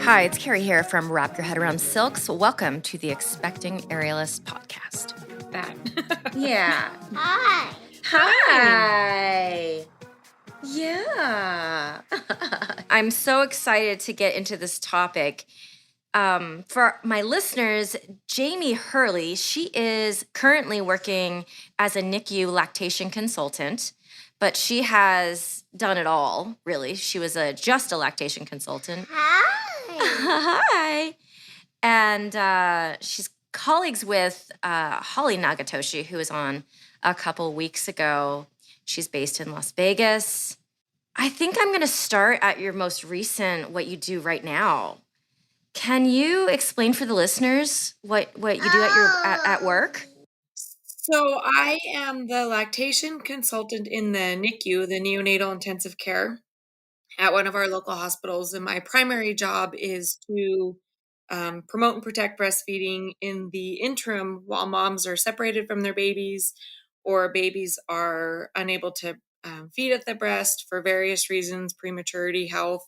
Hi, it's Carrie here from Wrap Your Head Around Silks. Welcome to the Expecting Aerialist podcast. Yeah. Hi. Hi. Yeah. I'm so excited to get into this topic. For my listeners, Jamie Hurley, she is currently working as a NICU lactation consultant, but she has done it all, really. She was just a lactation consultant. Hi. Hi. And she's colleagues with Holly Nagatoshi, who was on a couple weeks ago. She's based in Las Vegas. I think I'm going to start at your most recent, what you do right now. Can you explain for the listeners what you do at work? So I am the lactation consultant in the NICU, the neonatal intensive care, at one of our local hospitals. And my primary job is to promote and protect breastfeeding in the interim while moms are separated from their babies or babies are unable to feed at the breast for various reasons, prematurity, health.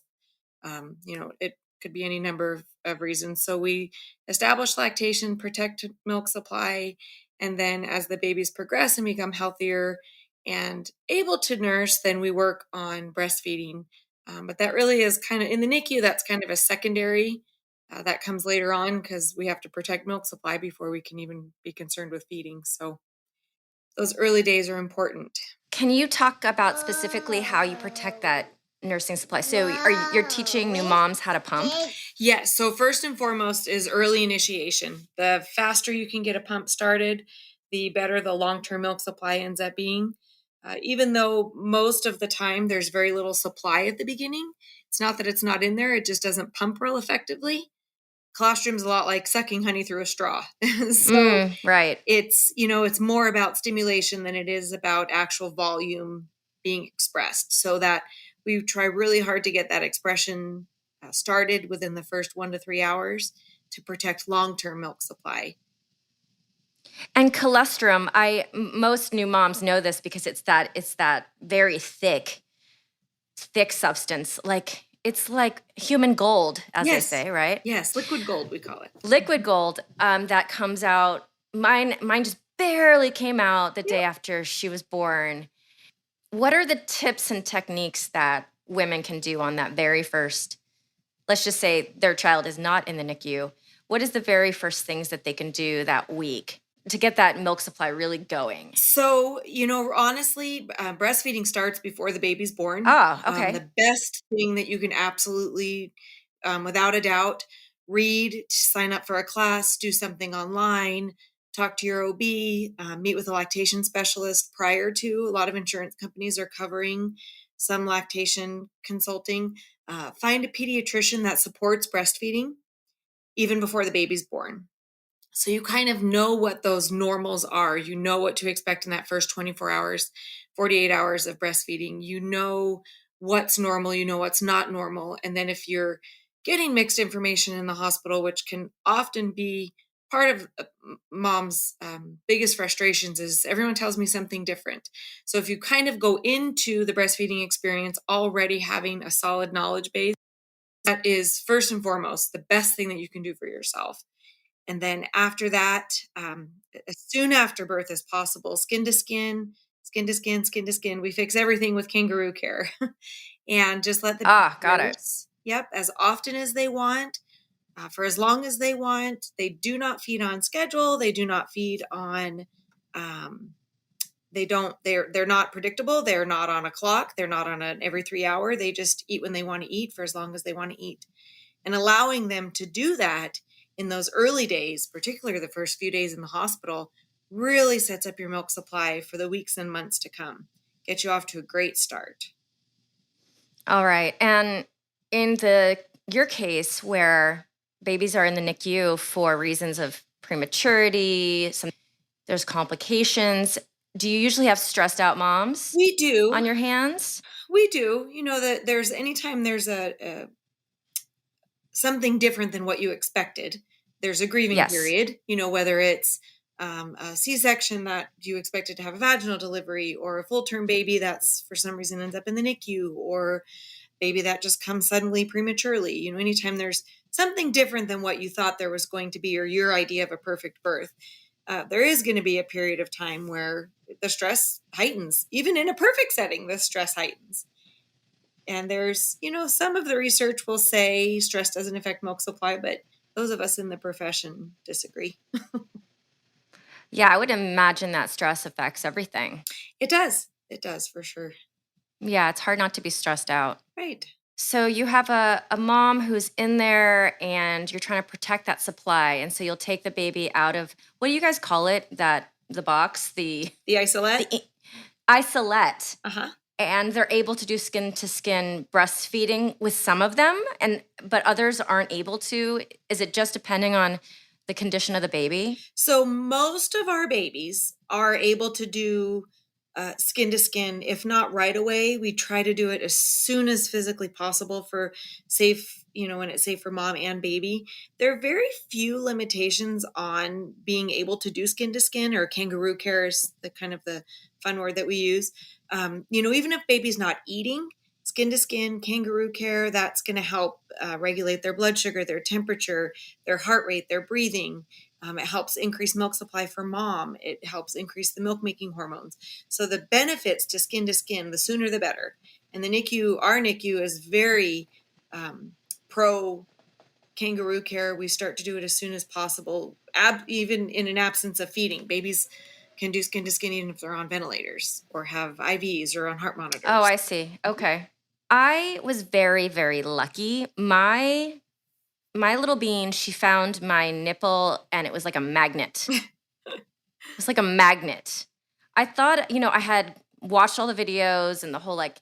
It could be any number of reasons. So we establish lactation, protect milk supply, and then as the babies progress and become healthier and able to nurse, then we work on breastfeeding. But that really is kind of in the NICU, that's kind of a secondary that comes later on because we have to protect milk supply before we can even be concerned with feeding. So those early days are important. Can you talk about specifically how you protect that nursing supply? So you're teaching new moms how to pump? Yes. So first and foremost is early initiation. The faster you can get a pump started, the better the long-term milk supply ends up being. Even though most of the time there's very little supply at the beginning, it's not that it's not in there, it just doesn't pump real effectively. Colostrum's a lot like sucking honey through a straw. So right. it's more about stimulation than it is about actual volume being expressed, so that we try really hard to get that expression started within the first 1 to 3 hours to protect long-term milk supply. And colostrum, most new moms know this because it's that very thick substance. Like it's like human gold, as they say, right? Yes, liquid gold we call it. Liquid gold that comes out. Mine just barely came out the day after she was born. What are the tips and techniques that women can do on that very first? Let's just say their child is not in the NICU. What is the very first things that they can do that week to get that milk supply really going? So, honestly, breastfeeding starts before the baby's born. Oh, okay. The best thing that you can absolutely, without a doubt, read, sign up for a class, do something online, talk to your OB, meet with a lactation specialist prior to. A lot of insurance companies are covering some lactation consulting. Find a pediatrician that supports breastfeeding even before the baby's born. So you kind of know what those normals are. You know what to expect in that first 24 hours, 48 hours of breastfeeding. You know what's normal, you know what's not normal. And then if you're getting mixed information in the hospital, which can often be part of mom's biggest frustrations, is everyone tells me something different. So if you kind of go into the breastfeeding experience already having a solid knowledge base, that is first and foremost the best thing that you can do for yourself. And then after that, as soon after birth as possible, skin to skin, skin to skin, skin to skin. We fix everything with kangaroo care and just let them got it. Yep, as often as they want, for as long as they want. They do not feed on schedule. They do not feed on. They're not predictable. They're not on a clock. They're not on an every 3 hour. They just eat when they want to eat for as long as they want to eat, and allowing them to do that in those early days, particularly the first few days in the hospital, really sets up your milk supply for the weeks and months to come. Get you off to a great start. All right. And in your case where babies are in the NICU for reasons of prematurity, there's complications, do you usually have stressed out moms? We do. On your hands? We do. That there's anytime there's a something different than what you expected, there's a grieving period, whether it's a C-section that you expected to have a vaginal delivery, or a full-term baby that's for some reason ends up in the NICU, or baby that just comes suddenly prematurely. Anytime there's something different than what you thought there was going to be or your idea of a perfect birth. There is going to be a period of time where the stress heightens. Even in a perfect setting, the stress heightens. And there's, some of the research will say stress doesn't affect milk supply, but those of us in the profession disagree. Yeah, I would imagine that stress affects everything. It does. It does for sure. Yeah, it's hard not to be stressed out. Right. So you have a mom who's in there and you're trying to protect that supply. And so you'll take the baby out of, what do you guys call it? The box, The isolette? the isolette. Uh-huh. And they're able to do skin to skin breastfeeding with some of them, but others aren't able to. Is it just depending on the condition of the baby? So most of our babies are able to do skin to skin. If not right away, we try to do it as soon as physically possible for safe, when it's safe for mom and baby. There are very few limitations on being able to do skin to skin, or kangaroo care is the kind of the fun word that we use. Even if baby's not eating, skin to skin, kangaroo care, that's going to help regulate their blood sugar, their temperature, their heart rate, their breathing. It helps increase milk supply for mom. It helps increase the milk making hormones. So the benefits to skin, the sooner the better. And the NICU, our NICU is very pro kangaroo care. We start to do it as soon as possible, even in an absence of feeding. Babies can do skin to skin even if they're on ventilators or have IVs or on heart monitors. Oh, I see. Okay. I was very, very lucky. My little bean, she found my nipple and it was like a magnet. It was like a magnet. I thought, I had watched all the videos and the whole like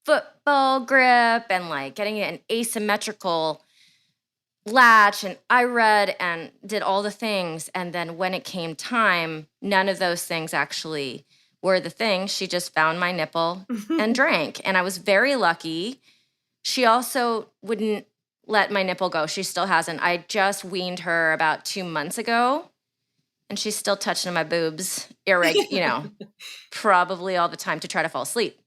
football grip and like getting an asymmetrical latch, and I read and did all the things. And then when it came time, none of those things actually were the thing. She just found my nipple and drank. And I was very lucky. She also wouldn't let my nipple go. She still hasn't. I just weaned her about 2 months ago, and she's still touching my boobs, probably all the time to try to fall asleep.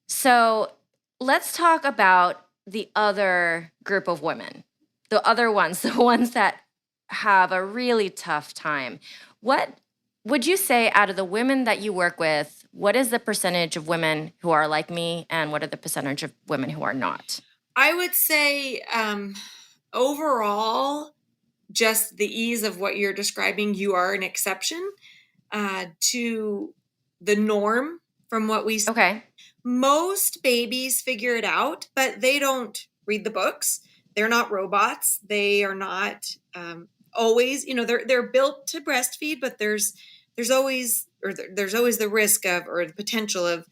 So let's talk about the other group of women, the other ones, the ones that have a really tough time. What would you say out of the women that you work with, what is the percentage of women who are like me, and what are the percentage of women who are not? I would say overall, just the ease of what you're describing, you are an exception to the norm from what we see. Okay. Most babies figure it out, but they don't read the books. They're not robots. They are not always, they're built to breastfeed, but there's always the risk of, or the potential of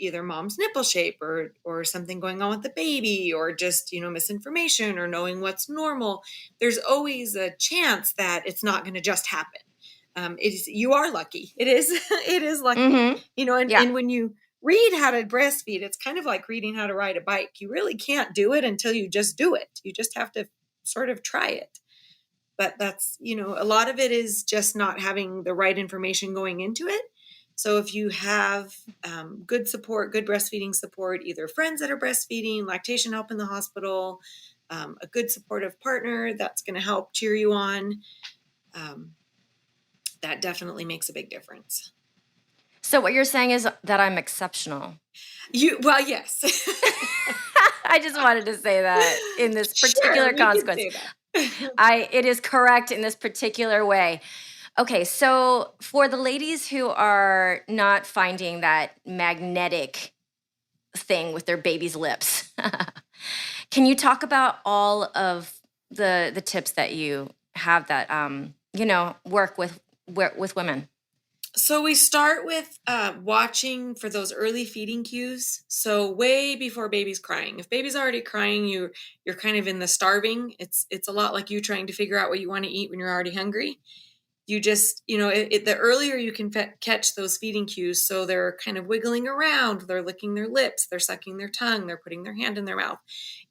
either mom's nipple shape or something going on with the baby, or just, misinformation or knowing what's normal. There's always a chance that it's not going to just happen. You are lucky. It is lucky, Mm-hmm. and when you read how to breastfeed, it's kind of like reading how to ride a bike. You really can't do it until you just do it. You just have to sort of try it. But that's, a lot of it is just not having the right information going into it. So if you have good support, good breastfeeding support, either friends that are breastfeeding, lactation help in the hospital, a good supportive partner that's going to help cheer you on, that definitely makes a big difference. So what you're saying is that I'm exceptional. Well, yes. I just wanted to say that in this particular consequence. It is correct in this particular way. Okay, so for the ladies who are not finding that magnetic thing with their baby's lips, can you talk about all of the tips that you have that work with women? So we start with watching for those early feeding cues. So way before baby's crying. If baby's already crying, you're kind of in the starving. It's a lot like you trying to figure out what you want to eat when you're already hungry. You just, the earlier you can catch those feeding cues. So they're kind of wiggling around, they're licking their lips, they're sucking their tongue, they're putting their hand in their mouth,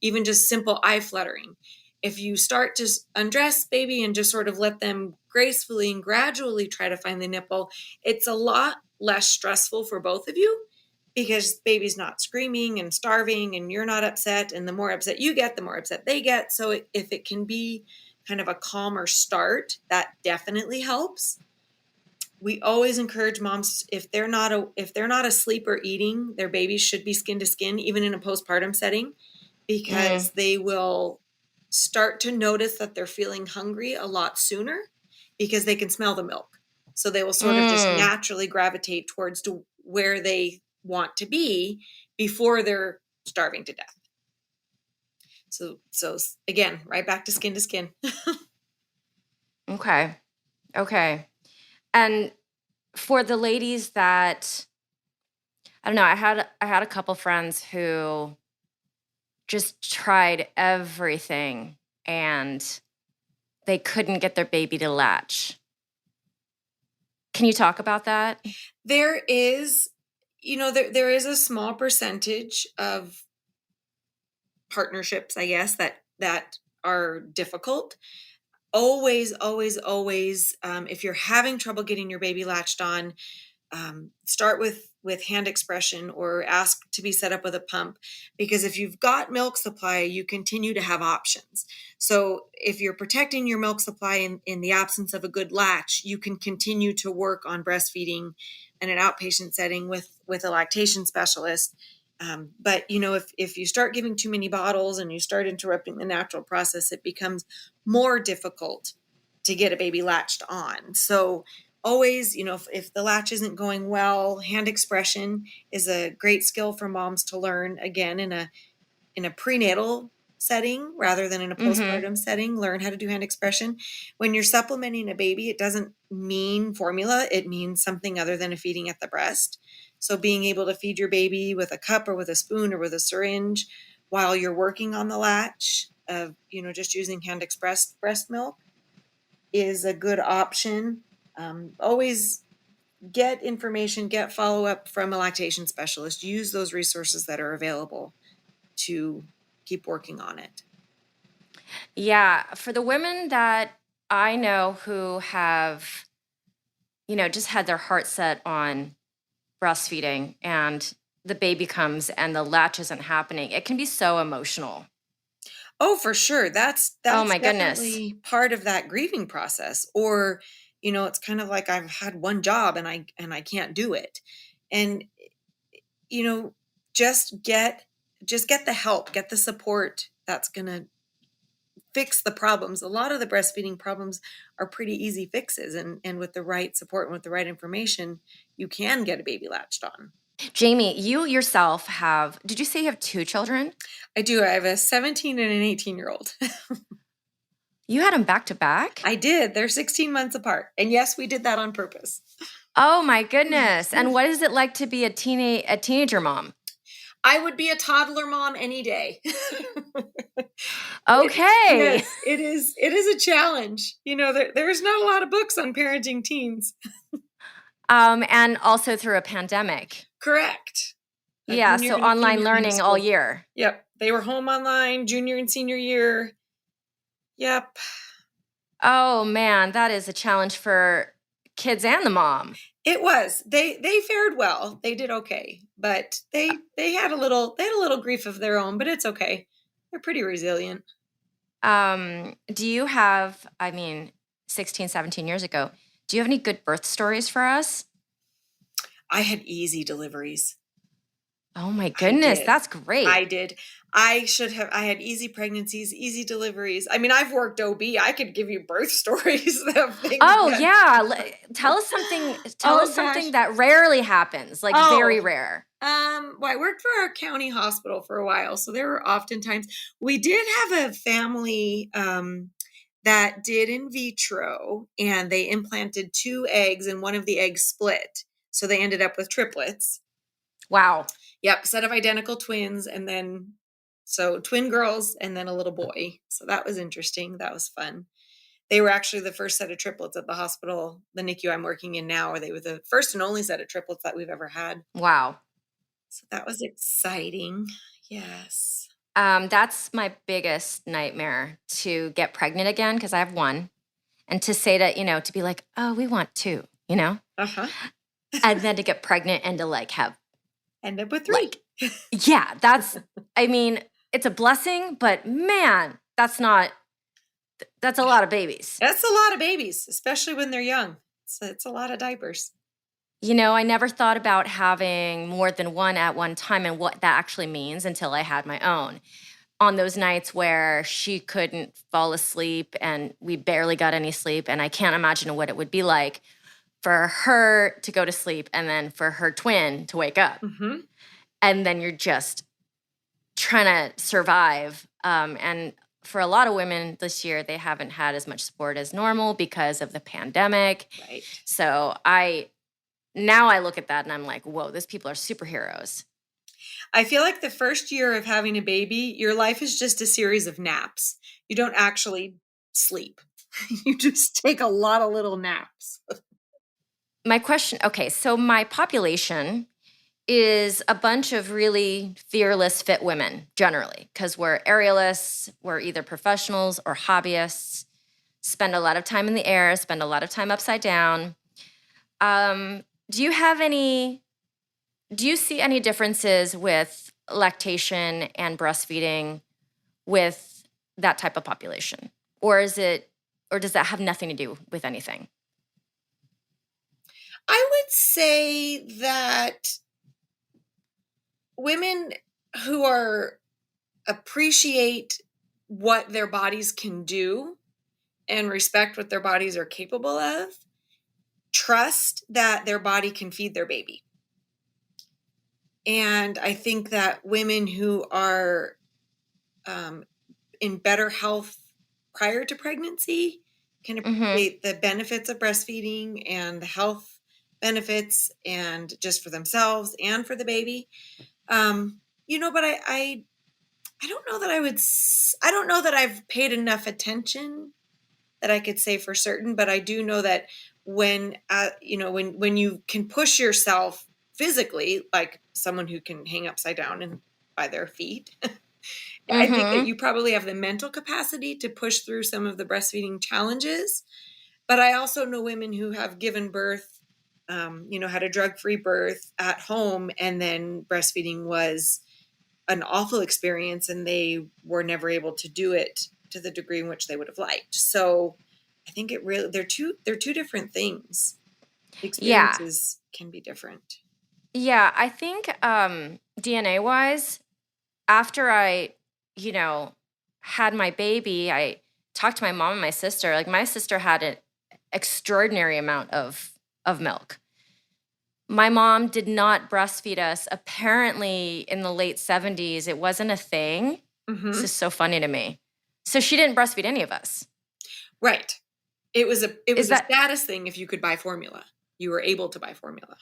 even just simple eye fluttering. If you start to undress baby and just sort of let them gracefully and gradually try to find the nipple, it's a lot less stressful for both of you, because baby's not screaming and starving and you're not upset. And the more upset you get, the more upset they get. So if it can be kind of a calmer start, that definitely helps. We always encourage moms, if they're not asleep or eating, their babies should be skin to skin, even in a postpartum setting, because they will start to notice that they're feeling hungry a lot sooner because they can smell the milk. So they will sort of just naturally gravitate towards to where they want to be before they're starving to death. So again, right back to skin. Okay. And for the ladies that, I don't know, I had a couple friends who just tried everything and they couldn't get their baby to latch. Can you talk about that? There is, there is a small percentage of partnerships, I guess, that are difficult. Always, if you're having trouble getting your baby latched on, start with hand expression or ask to be set up with a pump, because if you've got milk supply, you continue to have options. So if you're protecting your milk supply in the absence of a good latch, you can continue to work on breastfeeding in an outpatient setting with a lactation specialist. But if you start giving too many bottles and you start interrupting the natural process, it becomes more difficult to get a baby latched on. So always, if the latch isn't going well, hand expression is a great skill for moms to learn, again, in a prenatal setting rather than in a postpartum setting. Learn how to do hand expression. When you're supplementing a baby, it doesn't mean formula. It means something other than a feeding at the breast. So being able to feed your baby with a cup or with a spoon or with a syringe while you're working on the latch of, just using hand expressed breast milk is a good option. Always get information, get follow-up from a lactation specialist. Use those resources that are available to keep working on it. Yeah, for the women that I know who have, just had their heart set on breastfeeding and the baby comes and the latch isn't happening, it can be so emotional. Oh, for sure. That's Oh my goodness. definitely part of that grieving process. Or, it's kind of like I've had one job and I can't do it. And, just get the help, get the support that's going to fix the problems. A lot of the breastfeeding problems are pretty easy fixes. And with the right support and with the right information, you can get a baby latched on. Jamie, you yourself did you say you have 2 children? I do. I have a 17 and an 18-year-old. You had them back to back? I did. They're 16 months apart. And yes, we did that on purpose. Oh my goodness. And what is it like to be a teenager mom? I would be a toddler mom any day. Okay. Yes, it is a challenge. There's not a lot of books on parenting teens. And also through a pandemic. Correct. Yeah, so online learning all year. Yep. They were home online, junior and senior year. Yep. Oh man, that is a challenge for kids and the mom. It was. They fared well. They did okay. But they had a little grief of their own, but it's okay. They're pretty resilient. Do you have, 16, 17 years ago, do you have any good birth stories for us? I had easy deliveries. Oh my goodness, that's great. I did. I had easy pregnancies, easy deliveries. I've worked OB. I could give you birth stories of things. Oh yeah. Tell us something that rarely happens, like very rare. Well, I worked for our county hospital for a while. So there were oftentimes, we did have a family, that did in vitro, and they implanted 2 eggs and one of the eggs split. So they ended up with triplets. Wow. Yep. Set of identical twins. And then, so twin girls and then a little boy. So that was interesting. That was fun. They were actually the first set of triplets at the hospital, the NICU I'm working in now, or they were the first and only set of triplets that we've ever had. Wow. So that was exciting. Yes. That's my biggest nightmare, to get pregnant again, because I have 1. And to say that, to be like, oh, we want 2, Uh-huh. and then to get pregnant and to like have End up with 3. Like, yeah, I mean, it's a blessing, but man, that's a lot of babies. That's a lot of babies, especially when they're young. It's a lot of diapers. I never thought about having more than one at one time and what that actually means until I had my own. On those nights where she couldn't fall asleep and we barely got any sleep, and I can't imagine what it would be like for her to go to sleep and then for her twin to wake up. Mm-hmm. And then you're just trying to survive. And for a lot of women this year, they haven't had as much support as normal because of the pandemic. Right. So now I look at that and I'm like, whoa, these people are superheroes. I feel like the first year of having a baby, your life is just a series of naps. You don't actually sleep. You just take a lot of little naps. My question, okay, so my population is a bunch of really fearless, fit women, generally, because we're aerialists, we're either professionals or hobbyists, spend a lot of time in the air, spend a lot of time upside down. Do you see any differences with lactation and breastfeeding with that type of population? Or does that have nothing to do with anything? I would say that women who appreciate what their bodies can do and respect what their bodies are capable of, trust that their body can feed their baby. And I think that women who are in better health prior to pregnancy can appreciate the benefits of breastfeeding and the health benefits, and just for themselves and for the baby. But I don't know that I don't know that I've paid enough attention that I could say for certain, but I do know that when you can push yourself physically, like someone who can hang upside down and by their feet, I think that you probably have the mental capacity to push through some of the breastfeeding challenges. But I also know women who have given birth, had a drug-free birth at home, and then breastfeeding was an awful experience and they were never able to do it to the degree in which they would have liked. So I think they're two different things. The experiences can be different. Yeah, I think DNA wise, after I, had my baby, I talked to my mom and my sister. Like, my sister had an extraordinary amount of milk. My mom did not breastfeed us. Apparently, in the late 70s, it wasn't a thing. Mm-hmm. This is so funny to me. So she didn't breastfeed any of us. Right. It was a status thing if you could buy formula. You were able to buy formula.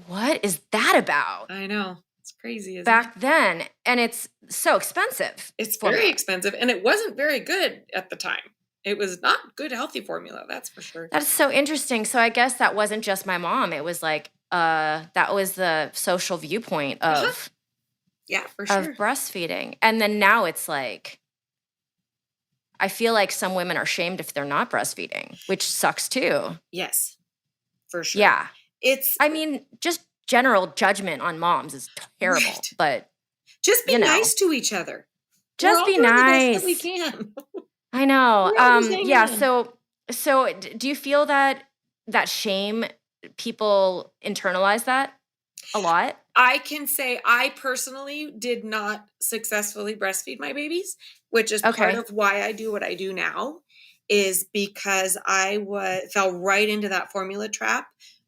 What is that about? I know. It's crazy, isn't it? Back then, and it's so expensive. It's very expensive, and it wasn't very good at the time. It was not good, healthy formula, that's for sure. That's so interesting. So I guess that wasn't just my mom. It was like, that was the social viewpoint of, yeah, for sure, of breastfeeding. And then now it's like, I feel like some women are shamed if they're not breastfeeding, which sucks too. Yes, for sure. Yeah. Just general judgment on moms is terrible, right. But just be nice to each other. Just be nice. We can. I know. Yeah. So do you feel that shame, people internalize that a lot? I can say I personally did not successfully breastfeed my babies, which is part of why I do what I do now, is because I fell right into that formula trap.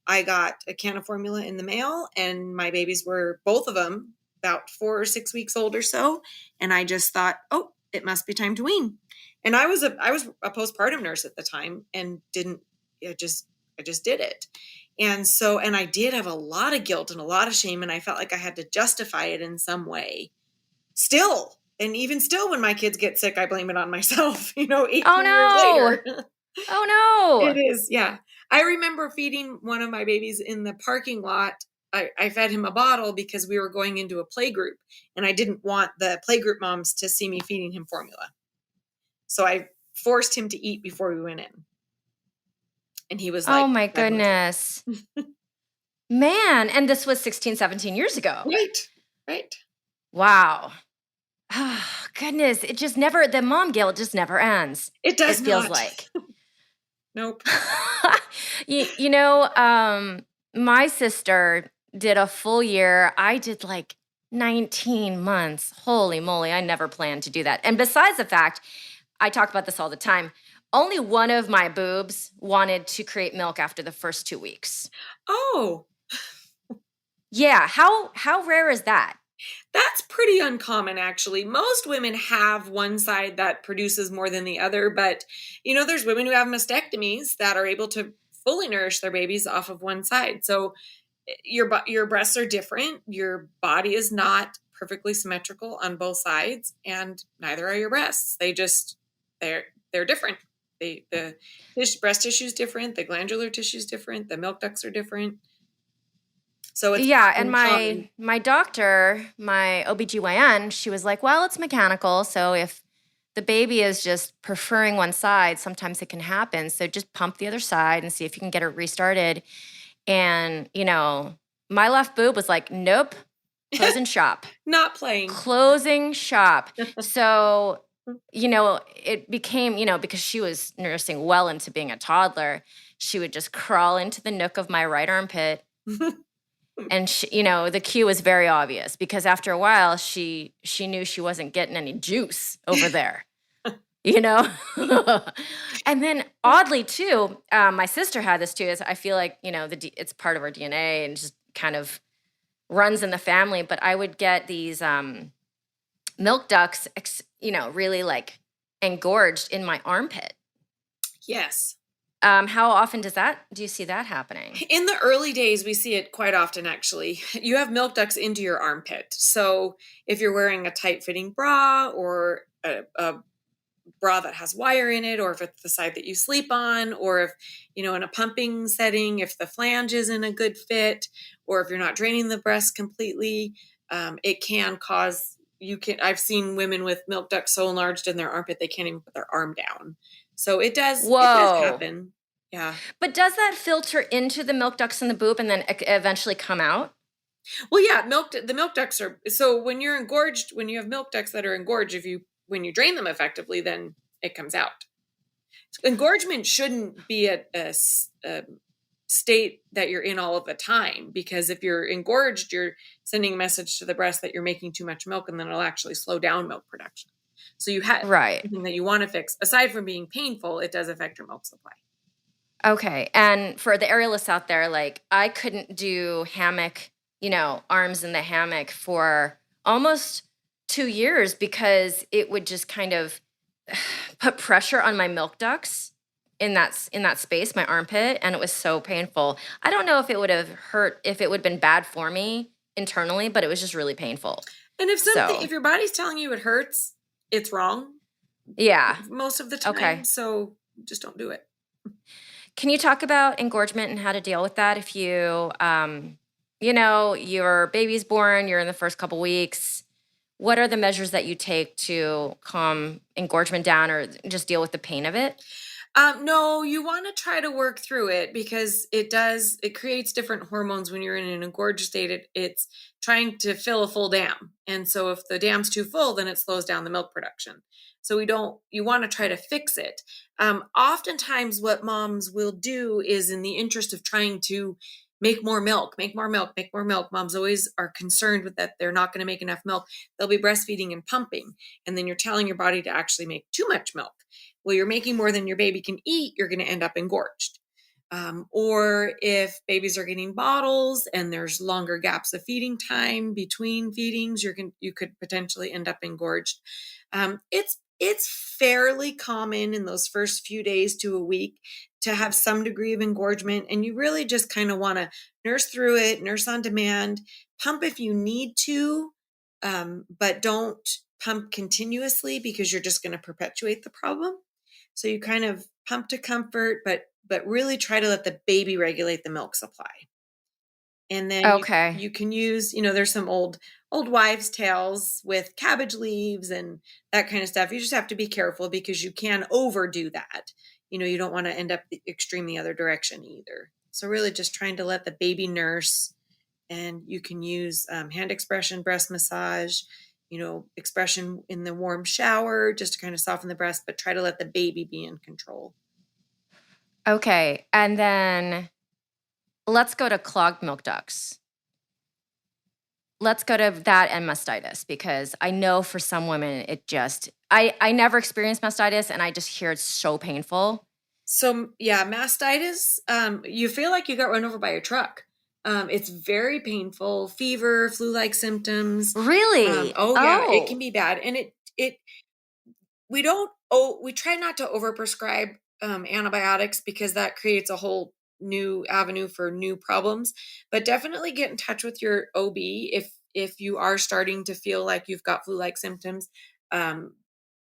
I got a can of formula in the mail, and my babies were, both of them, about 4 or 6 weeks old or so. And I just thought, oh, it must be time to wean. And I was a postpartum nurse at the time, and I just did it. And so, and I did have a lot of guilt and a lot of shame, and I felt like I had to justify it in some way still. And even still, when my kids get sick, I blame it on myself, 18 years later. Oh no. It is. Yeah. I remember feeding one of my babies in the parking lot. I fed him a bottle because we were going into a play group, and I didn't want the play group moms to see me feeding him formula. So I forced him to eat before we went in. And he was like, oh my goodness. Man, and this was 16, 17 years ago. Right. Right. Wow. Oh, goodness. It just never, the mom guilt just never ends. It does It feels not. like. Nope. you know, my sister did a full year. I did like 19 months. Holy moly. I never planned to do that. And besides the fact, I talk about this all the time. Only one of my boobs wanted to create milk after the first 2 weeks. Oh, Yeah. How rare is that? that's pretty uncommon, actually. Most women have one side that produces more than the other, but there's women who have mastectomies that are able to fully nourish their babies off of one side. So your breasts are different. Your body is not perfectly symmetrical on both sides, and neither are your breasts. They're different. The breast tissue is different. The glandular tissue is different. The milk ducts are different. So it's Yeah, and uncommon. my doctor, my OBGYN, she was like, "Well, it's mechanical, so if the baby is just preferring one side, sometimes it can happen. So just pump the other side and see if you can get it restarted." And, my left boob was like, "Nope, closing shop." Not playing. Closing shop. So, it became, because she was nursing well into being a toddler, she would just crawl into the nook of my right armpit. And the cue was very obvious because after a while, she knew she wasn't getting any juice over there, you know. And then oddly too, my sister had this too. Is I feel like it's part of our DNA and just kind of runs in the family. But I would get these milk ducts, really like engorged in my armpit. Yes. How often do you see that happening? In the early days, we see it quite often, actually. You have milk ducts into your armpit. So if you're wearing a tight fitting bra or a bra that has wire in it, or if it's the side that you sleep on, or if, in a pumping setting, if the flange is in a good fit, or if you're not draining the breast completely, it can cause, I've seen women with milk ducts so enlarged in their armpit, they can't even put their arm down. So it does Whoa. happen. Yeah. But does that filter into the milk ducts in the boob and then eventually come out? Well, yeah, the milk ducts are, so when you're engorged, when you have milk ducts that are engorged, when you drain them effectively, then it comes out. Engorgement shouldn't be a state that you're in all of the time, because if you're engorged, you're sending a message to the breast that you're making too much milk, and then it'll actually slow down milk production. So you have Right. something that you want to fix. Aside from being painful, it does affect your milk supply. Okay. And for the aerialists out there, like I couldn't do hammock, arms in the hammock for almost 2 years because it would just kind of put pressure on my milk ducts in that space, my armpit, and it was so painful. I don't know if it would have hurt, if it would have been bad for me internally, but it was just really painful. And So, if your body's telling you it hurts, it's wrong yeah. most of the time. Okay. So just don't do it. Can you talk about engorgement and how to deal with that if your baby's born, you're in the first couple weeks? What are the measures that you take to calm engorgement down or just deal with the pain of it? No, you want to try to work through it, because it creates different hormones when you're in an engorged state. It's trying to fill a full dam. And so if the dam's too full, then it slows down the milk production. So you want to try to fix it. Oftentimes what moms will do is, in the interest of trying to make more milk, moms always are concerned with that they're not going to make enough milk. They'll be breastfeeding and pumping. And then you're telling your body to actually make too much milk. Well, you're making more than your baby can eat, you're going to end up engorged. Or if babies are getting bottles and there's longer gaps of feeding time between feedings, you could potentially end up engorged. It's fairly common in those first few days to a week to have some degree of engorgement, and you really just kind of want to nurse through it, nurse on demand, pump if you need to, but don't pump continuously, because you're just going to perpetuate the problem. So you kind of pump to comfort, but really try to let the baby regulate the milk supply. And then Okay. you can use, there's some old wives' tales with cabbage leaves and that kind of stuff. You just have to be careful, because you can overdo that. You don't want to end up the extreme the other direction either. So really just trying to let the baby nurse, and you can use hand expression, breast massage, expression in the warm shower just to kind of soften the breast, but try to let the baby be in control. Okay. And then let's go to clogged milk ducts. Let's go to that and mastitis, because I know for some women I never experienced mastitis, and I just hear it's so painful. So yeah, mastitis, you feel like you got run over by a truck. It's very painful, fever, flu-like symptoms. Really? Yeah, it can be bad. And we try not to overprescribe antibiotics, because that creates a whole new avenue for new problems. But definitely get in touch with your OB if you are starting to feel like you've got flu-like symptoms.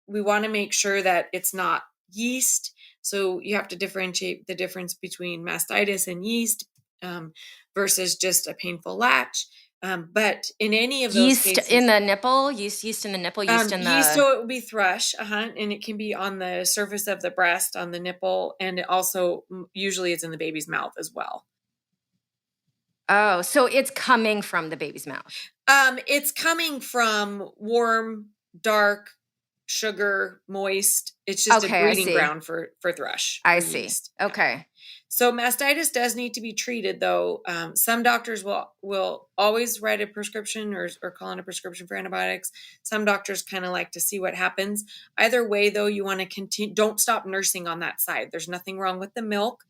We want to make sure that it's not yeast. So you have to differentiate the difference between mastitis and yeast versus just a painful latch. But in any of those Yeast cases, in the nipple, yeast in the nipple, yeast in the... so it would be thrush, and it can be on the surface of the breast, on the nipple, and it also usually it's in the baby's mouth as well. Oh, so it's coming from the baby's mouth. It's coming from warm, dark, sugar, moist. It's just a breeding ground for thrush. I or see. Yeast. Okay. Yeah. So mastitis does need to be treated, though. Some doctors will always write a prescription or call in a prescription for antibiotics. Some doctors kind of like to see what happens. Either way, though, you want to continue. Don't stop nursing on that side. There's nothing wrong with the milk.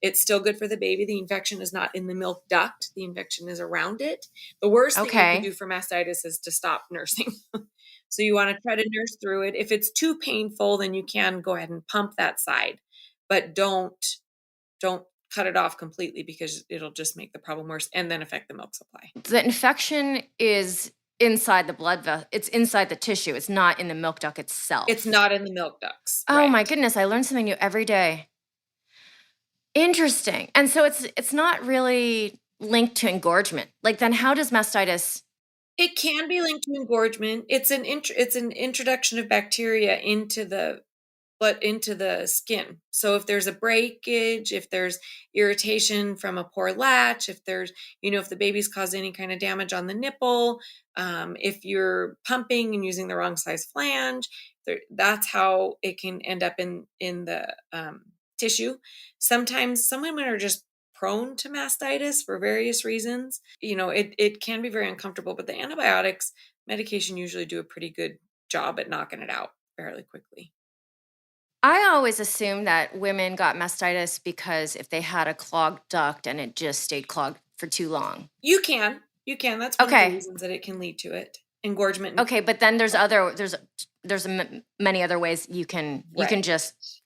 It's still good for the baby. The infection is not in the milk duct. The infection is around it. The worst thing you can do for mastitis is to stop nursing. So you want to try to nurse through it. If it's too painful, then you can go ahead and pump that side, but don't cut it off completely, because it'll just make the problem worse and then affect the milk supply. The infection is inside the blood vessel. It's inside the tissue. It's not in the milk duct itself. It's not in the milk ducts. Oh my goodness. I learn something new every day. Interesting. And so it's not really linked to engorgement. Like, then how does mastitis... It can be linked to engorgement. It's an introduction of bacteria into the skin. So if there's a breakage, if there's irritation from a poor latch, if there's, if the baby's caused any kind of damage on the nipple, if you're pumping and using the wrong size flange, that's how it can end up in the tissue. Sometimes some women are just prone to mastitis for various reasons. It can be very uncomfortable, but the antibiotics medication usually do a pretty good job at knocking it out fairly quickly. I always assumed that women got mastitis because if they had a clogged duct and it just stayed clogged for too long. You can. That's one of the reasons that it can lead to it. Engorgement. Okay, but then there's many other ways you can just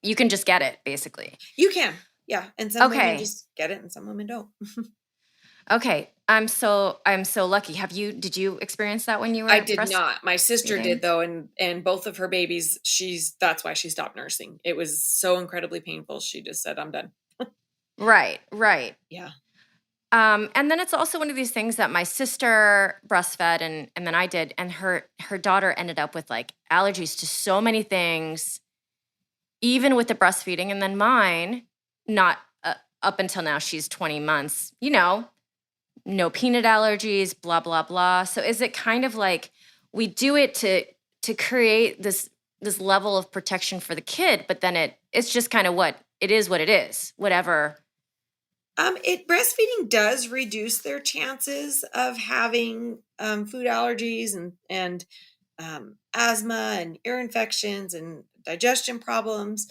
you can just get it, basically. You can. Yeah, and some women just get it and some women don't. Okay, I'm so lucky. Did you experience that when you were... I did not. My sister did, though, and both of her babies, that's why she stopped nursing. It was so incredibly painful. She just said, "I'm done." Right. Yeah. And then it's also one of these things that my sister breastfed and then I did, and her daughter ended up with like allergies to so many things, even with the breastfeeding, and then mine, not up until now, she's 20 months, no peanut allergies, blah, blah, blah. So is it kind of like we do it to create this level of protection for the kid, but then it's just kind of what it is, whatever. Breastfeeding does reduce their chances of having food allergies and asthma and ear infections and digestion problems.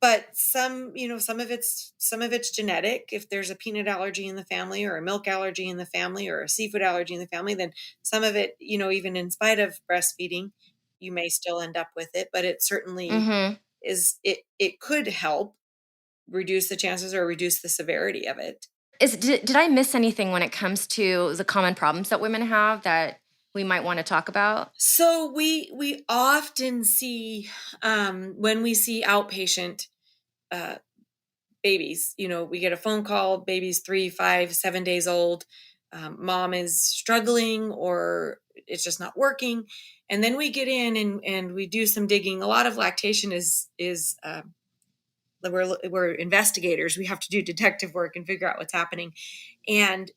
But some of it's genetic. If there's a peanut allergy in the family, or a milk allergy in the family, or a seafood allergy in the family, then some of it, even in spite of breastfeeding, you may still end up with it. But it certainly is. It could help reduce the chances or reduce the severity of it. Did I miss anything when it comes to the common problems that women have that we might want to talk about? So we often see when we see outpatient babies, we get a phone call, baby's 3, 5, 7 days old, mom is struggling or it's just not working, and then we get in and we do some digging. A lot of lactation is we're investigators. We have to do detective work and figure out what's happening. And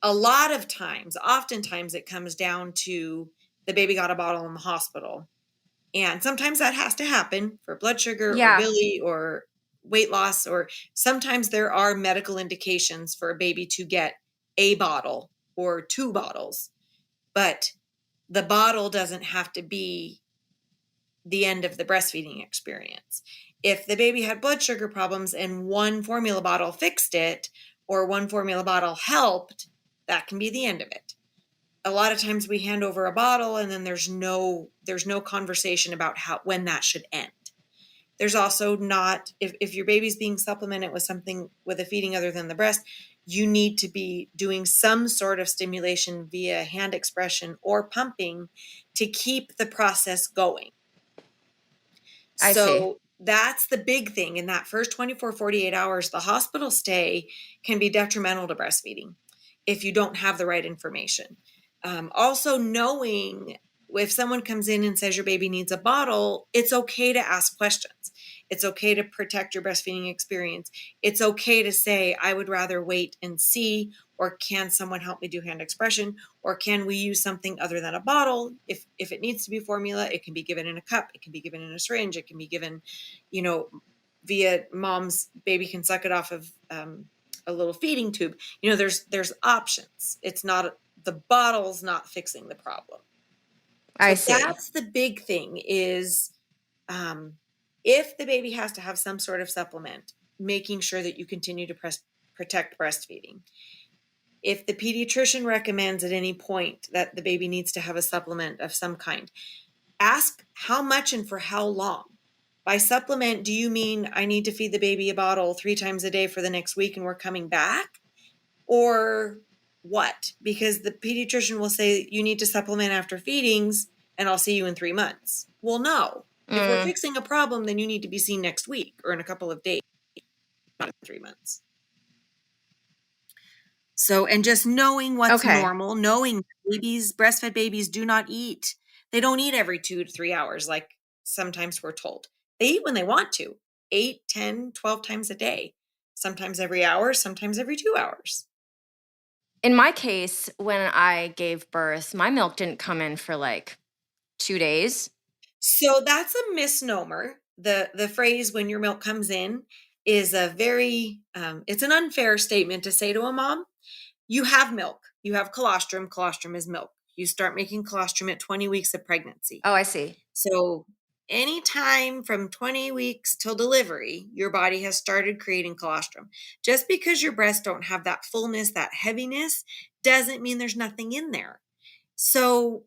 a lot of times, oftentimes it comes down to the baby got a bottle in the hospital. And sometimes that has to happen for blood sugar or Yeah, billy or weight loss, or sometimes there are medical indications for a baby to get a bottle or 2 bottles, but the bottle doesn't have to be the end of the breastfeeding experience. If the baby had blood sugar problems and one formula bottle fixed it or one formula bottle helped, that can be the end of it. A lot of times we hand over a bottle and then there's no conversation about when that should end. There's also not, if your baby's being supplemented with something with a feeding other than the breast, you need to be doing some sort of stimulation via hand expression or pumping to keep the process going. I see. So that's the big thing. In that first 24, 48 hours, the hospital stay can be detrimental to breastfeeding if you don't have the right information. Also, knowing if someone comes in and says your baby needs a bottle, it's okay to ask questions. It's okay to protect your breastfeeding experience. It's okay to say, I would rather wait and see, or can someone help me do hand expression? Or can we use something other than a bottle? If it needs to be formula, it can be given in a cup. It can be given in a syringe. It can be given, via mom's baby can suck it off of a little feeding tube. There's options. It's not, the bottle's not fixing the problem. I So see. that's the big thing is, if the baby has to have some sort of supplement, making sure that you continue to protect breastfeeding. If the pediatrician recommends at any point that the baby needs to have a supplement of some kind, ask how much and for how long. By supplement, do you mean I need to feed the baby a bottle 3 times a day for the next week and we're coming back? Or what? Because the pediatrician will say you need to supplement after feedings and I'll see you in 3 months. Well, no. If we're fixing a problem, then you need to be seen next week or in a couple of days, not in 3 months. So, and just knowing what's Okay. normal, knowing breastfed babies do not eat. They don't eat every 2 to 3 hours like sometimes we're told. They eat when they want to, 8, 10, 12 times a day, sometimes every hour, sometimes every 2 hours. In my case, when I gave birth, my milk didn't come in for like 2 days. So that's a misnomer. The phrase "when your milk comes in" is a very it's an unfair statement to say to a mom. You have milk. You have colostrum. Colostrum is milk. You start making colostrum at 20 weeks of pregnancy. Oh, I see. So anytime from 20 weeks till delivery, your body has started creating colostrum. Just because your breasts don't have that fullness, that heaviness, doesn't mean there's nothing in there. So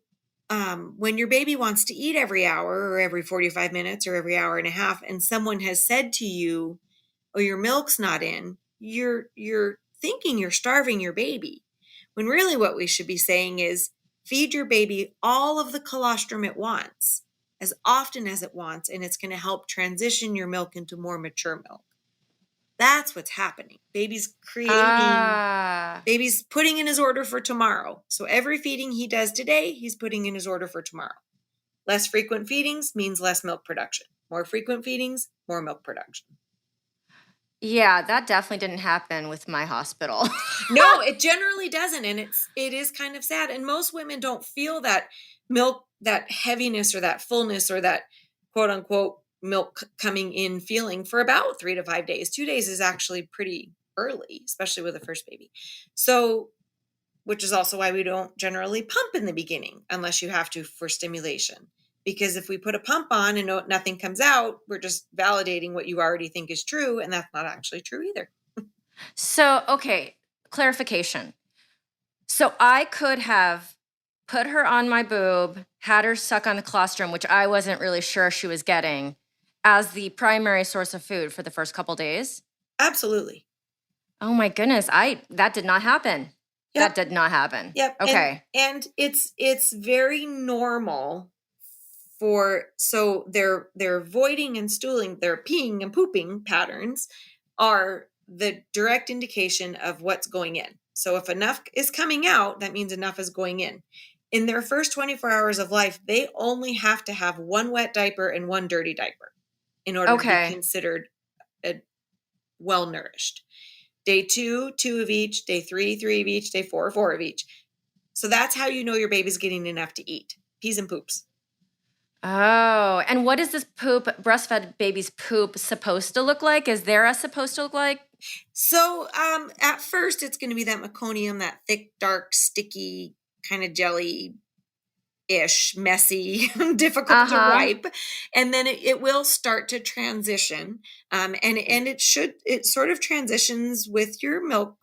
when your baby wants to eat every hour or every 45 minutes or every hour and a half, and someone has said to you, oh, your milk's not in, you're thinking you're starving your baby. When really what we should be saying is feed your baby all of the colostrum it wants, as often as it wants, and it's going to help transition your milk into more mature milk. That's what's happening. Baby's putting in his order for tomorrow. So every feeding he does today, he's putting in his order for tomorrow. Less frequent feedings means less milk production. More frequent feedings, more milk production. Yeah, that definitely didn't happen with my hospital. No, it generally doesn't. And it is kind of sad. And most women don't feel that milk, that heaviness or that fullness or that quote unquote milk coming in feeling for about 3 to 5 days. 2 days is actually pretty early, especially with a first baby. So, which is also why we don't generally pump in the beginning unless you have to for stimulation. Because if we put a pump on and nothing comes out, we're just validating what you already think is true. And that's not actually true either. So, okay, clarification. So I could have put her on my boob, had her suck on the colostrum, which I wasn't really sure she was getting, as the primary source of food for the first couple days. Absolutely. Oh my goodness, that did not happen. Yep. That did not happen. Yep. Okay. And it's very normal so their voiding and stooling, their peeing and pooping patterns are the direct indication of what's going in. So if enough is coming out, that means enough is going in. In their first 24 hours of life, they only have to have one wet diaper and one dirty diaper in order to be considered well nourished. Day 2, 2 of each. Day 3, 3 of each. Day 4, 4 of each. So that's how you know your baby's getting enough to eat. Peas and poops. Oh, and what is this breastfed baby's poop supposed to look like? Is there supposed to look like? So at first it's going to be that meconium, that thick, dark, sticky kind of jelly ish, messy, difficult to wipe, and then it will start to transition, and it sort of transitions with your milk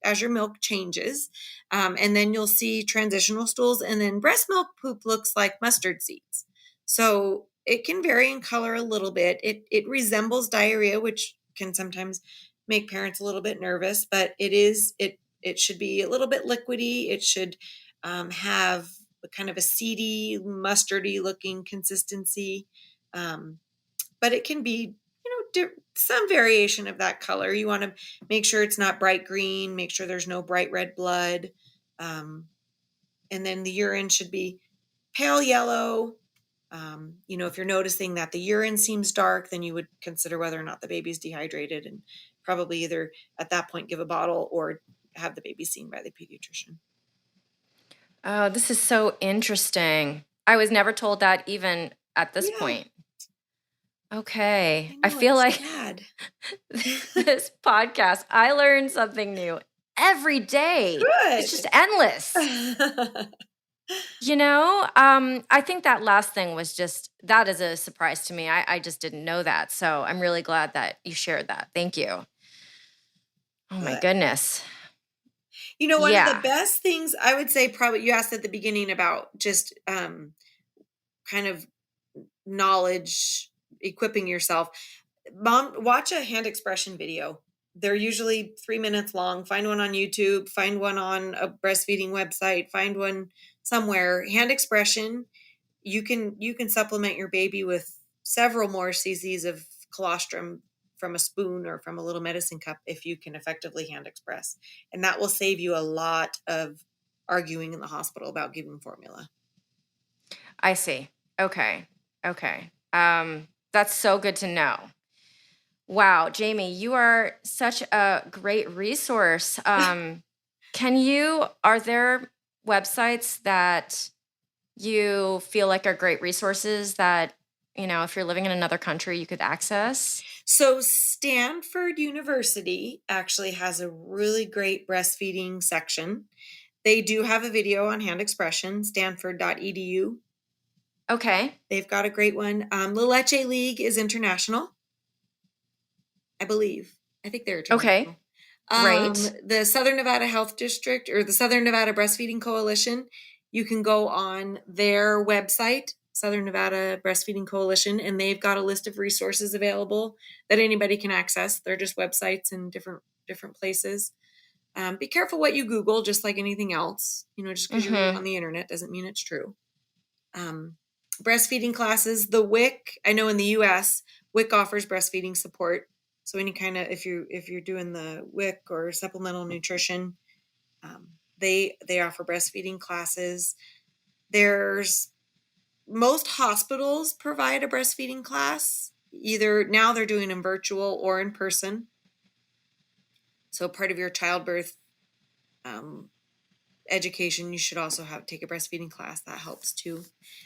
as your milk changes, and then you'll see transitional stools, and then breast milk poop looks like mustard seeds, so it can vary in color a little bit. It resembles diarrhea, which can sometimes make parents a little bit nervous, but it should be a little bit liquidy. It should have kind of a seedy, mustardy looking consistency. But it can be, some variation of that color. You want to make sure it's not bright green, make sure there's no bright red blood. And then the urine should be pale yellow. If you're noticing that the urine seems dark, then you would consider whether or not the baby's dehydrated, and probably either at that point give a bottle or have the baby seen by the pediatrician. Oh, this is so interesting. I was never told that even at this point. Okay. I feel like this podcast, I learn something new every day. Good. It's just endless. I think that last thing was that is a surprise to me. I just didn't know that. So I'm really glad that you shared that. Thank you. Oh my goodness. One of the best things I would say, probably you asked at the beginning about just kind of knowledge, equipping yourself. Mom, watch a hand expression video. They're usually 3 minutes long. Find one on YouTube, find one on a breastfeeding website, find one somewhere. Hand expression, you can supplement your baby with several more cc's of colostrum from a spoon or from a little medicine cup if you can effectively hand express. And that will save you a lot of arguing in the hospital about giving formula. I see. Okay. That's so good to know. Wow, Jamie, you are such a great resource. Are there websites that you feel like are great resources that, if you're living in another country, you could access? So Stanford University actually has a really great breastfeeding section. They do have a video on hand expression, stanford.edu. Okay. They've got a great one. The Leche League is international, I believe. I think they're international. Okay. Great. The Southern Nevada Health District or the Southern Nevada Breastfeeding Coalition, you can go on their website, Southern Nevada Breastfeeding Coalition, and they've got a list of resources available that anybody can access. They're just websites in different places. Be careful what you Google, just like anything else. Just because you're on the internet doesn't mean it's true. Breastfeeding classes, the WIC, I know in the U.S., WIC offers breastfeeding support. So any kind of, if you're doing the WIC or supplemental nutrition, they offer breastfeeding classes. Most hospitals provide a breastfeeding class. Either now they're doing them virtual or in person. So part of your childbirth education, you should also take a breastfeeding class. That helps too.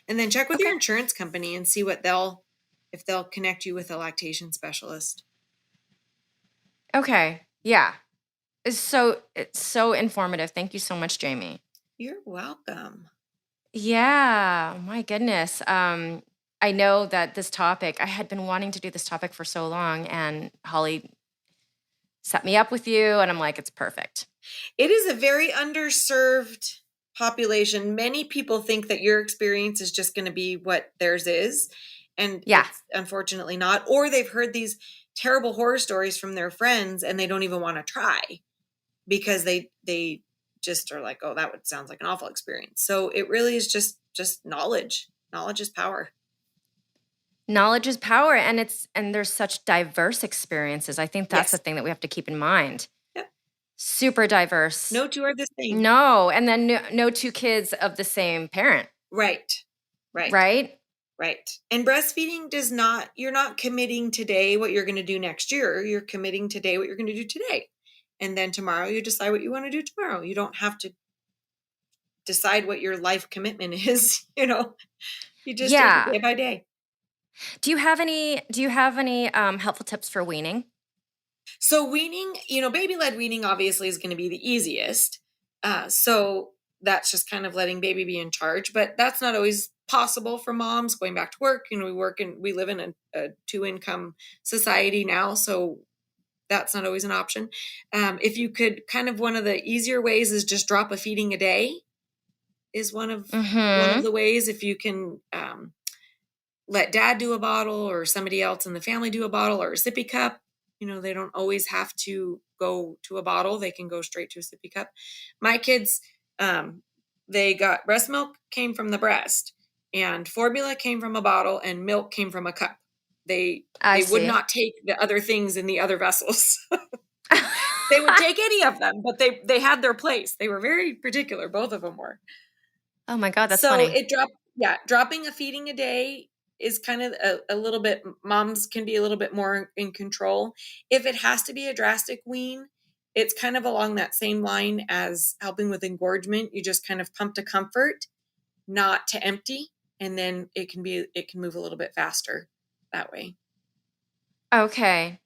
And then check with your insurance company and see if they'll connect you with a lactation specialist. Okay. Yeah. It's so informative. Thank you so much, Jamie. You're welcome. Yeah. My goodness. I know that this topic, I had been wanting to do this topic for so long, and Holly set me up with you, and I'm like, it's perfect. It is a very underserved population. Many people think that your experience is just going to be what theirs is. And it's unfortunately not. Or they've heard these terrible horror stories from their friends and they don't even want to try because they just are like, oh, sounds like an awful experience. So it really is just knowledge. Knowledge is power. Knowledge is power, and there's such diverse experiences. I think that's the thing that we have to keep in mind. Yep. Super diverse. No two are the same. No, and then no two kids of the same parent. Right. Right. And breastfeeding you're not committing today what you're going to do next year. You're committing today what you're going to do today. And then tomorrow you decide what you want to do tomorrow. You don't have to decide what your life commitment is, you just take it Yeah. day by day. Do you have any helpful tips for weaning? So weaning, baby-led weaning obviously is going to be the easiest. So that's just kind of letting baby be in charge, but that's not always possible for moms going back to work. We live in a 2-income society now, so that's not always an option. If you could one of the easier ways is just drop a feeding a day is one of the ways. If you can, let dad do a bottle or somebody else in the family do a bottle or a sippy cup. They don't always have to go to a bottle. They can go straight to a sippy cup. My kids, they got breast milk came from the breast, and formula came from a bottle, and milk came from a cup. They would not take the other things in the other vessels. They would take any of them, but they had their place. They were very particular. Both of them were. Oh my God, that's funny. Dropping a feeding a day is kind of a little bit, moms can be a little bit more in control. If it has to be a drastic wean, it's kind of along that same line as helping with engorgement. You just kind of pump to comfort, not to empty. And then it can move a little bit faster that way. Okay.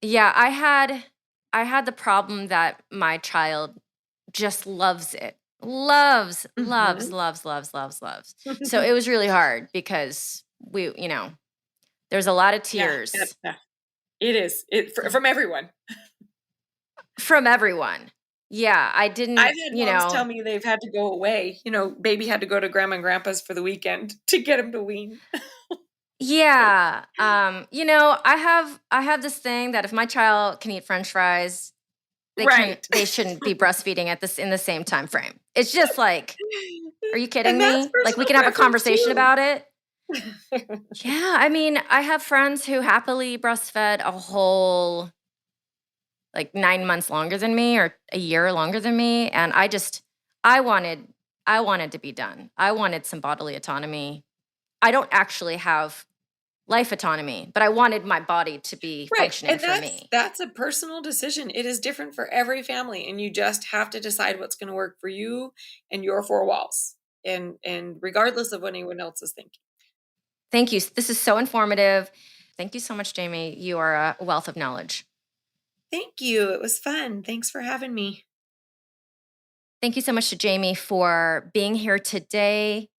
Yeah, I had the problem that my child just loves it. Loves. So it was really hard because there's a lot of tears. Yeah, it is. From everyone. From everyone. Yeah, I've had moms tell me they've had to go away. Baby had to go to grandma and grandpa's for the weekend to get him to wean. Yeah. I have this thing that if my child can eat French fries, they shouldn't be breastfeeding in the same time frame. It's just like, are you kidding me? Like, we can have a conversation about it. Yeah, I have friends who happily breastfed a whole 9 months longer than me or a year longer than me, and I wanted to be done. I wanted some bodily autonomy. I don't actually have life autonomy, but I wanted my body to be functioning for me. That's a personal decision. It is different for every family, and you just have to decide what's going to work for you and your 4 walls, and regardless of what anyone else is thinking. Thank you. This is so informative. Thank you so much, Jamie. You are a wealth of knowledge. Thank you. It was fun. Thanks for having me. Thank you so much to Jamie for being here today.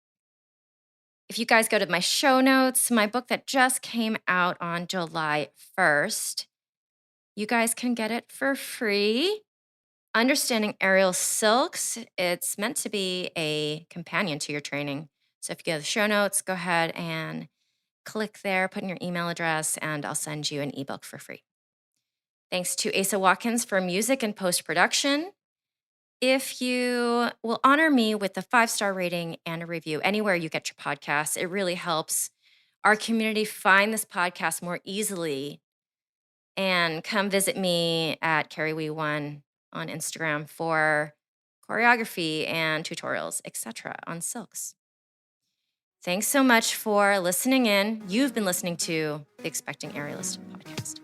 If you guys go to my show notes, my book that just came out on July 1st, you guys can get it for free. Understanding Aerial Silks, it's meant to be a companion to your training. So if you go to the show notes, go ahead and click there, put in your email address, and I'll send you an ebook for free. Thanks to Asa Watkins for music and post-production. If you will honor me with a 5-star rating and a review anywhere you get your podcasts, it really helps our community find this podcast more easily. And come visit me at CarrieWee1 on Instagram for choreography and tutorials, etc. on silks. Thanks so much for listening in. You've been listening to the Expecting Aerialist podcast.